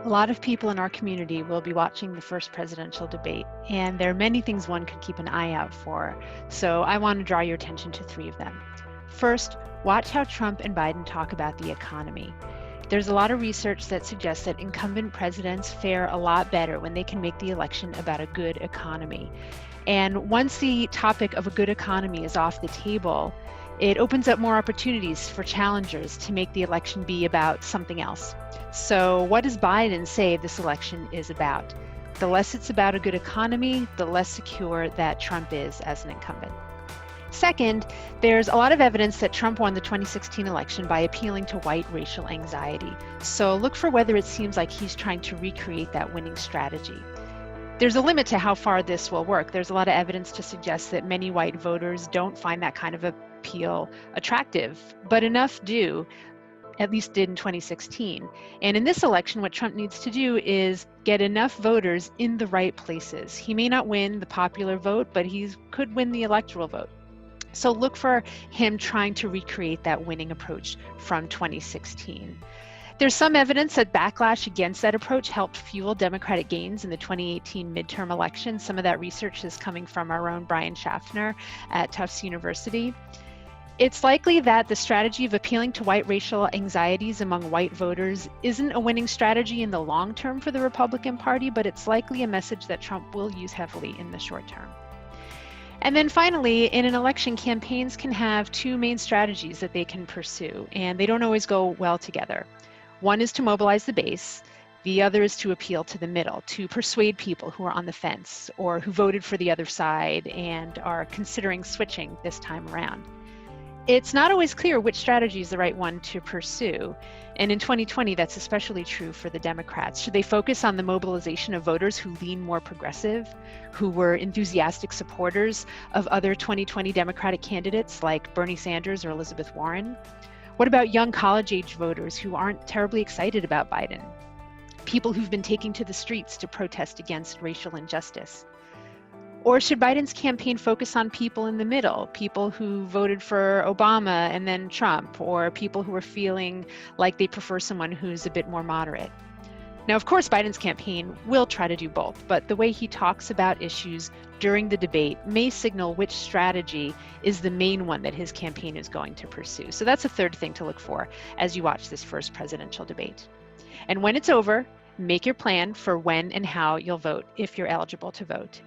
A lot of people in our community will be watching the first presidential debate, and there are many things one could keep an eye out for. So I want to draw your attention to three of them. First, watch how Trump and Biden talk about the economy. There's a lot of research that suggests that incumbent presidents fare a lot better when they can make the election about a good economy. And once the topic of a good economy is off the table, it opens up more opportunities for challengers to make the election be about something else. So what does Biden say this election is about? The less it's about a good economy, the less secure that Trump is as an incumbent. Second, there's a lot of evidence that Trump won the 2016 election by appealing to white racial anxiety. So look for whether it seems like he's trying to recreate that winning strategy. There's a limit to how far this will work. There's a lot of evidence to suggest that many white voters don't find that kind of appeal attractive, but enough do, at least did in 2016. And in this election, what Trump needs to do is get enough voters in the right places. He may not win the popular vote, but he could win the electoral vote. So look for him trying to recreate that winning approach from 2016. There's some evidence that backlash against that approach helped fuel Democratic gains in the 2018 midterm election. Some of that research is coming from our own Brian Schaffner at Tufts University. It's likely that the strategy of appealing to white racial anxieties among white voters isn't a winning strategy in the long term for the Republican Party, but it's likely a message that Trump will use heavily in the short term. And then finally, in an election, campaigns can have two main strategies that they can pursue, and they don't always go well together. One is to mobilize the base. The other is to appeal to the middle, to persuade people who are on the fence or who voted for the other side and are considering switching this time around. It's not always clear which strategy is the right one to pursue. And in 2020, that's especially true for the Democrats. Should they focus on the mobilization of voters who lean more progressive, who were enthusiastic supporters of other 2020 Democratic candidates like Bernie Sanders or Elizabeth Warren? What about young college-age voters who aren't terribly excited about Biden? People who've been taking to the streets to protest against racial injustice? Or should Biden's campaign focus on people in the middle, people who voted for Obama and then Trump, or people who are feeling like they prefer someone who's a bit more moderate? Now, of course, Biden's campaign will try to do both, but the way he talks about issues during the debate may signal which strategy is the main one that his campaign is going to pursue. So that's a third thing to look for as you watch this first presidential debate. And when it's over, make your plan for when and how you'll vote if you're eligible to vote.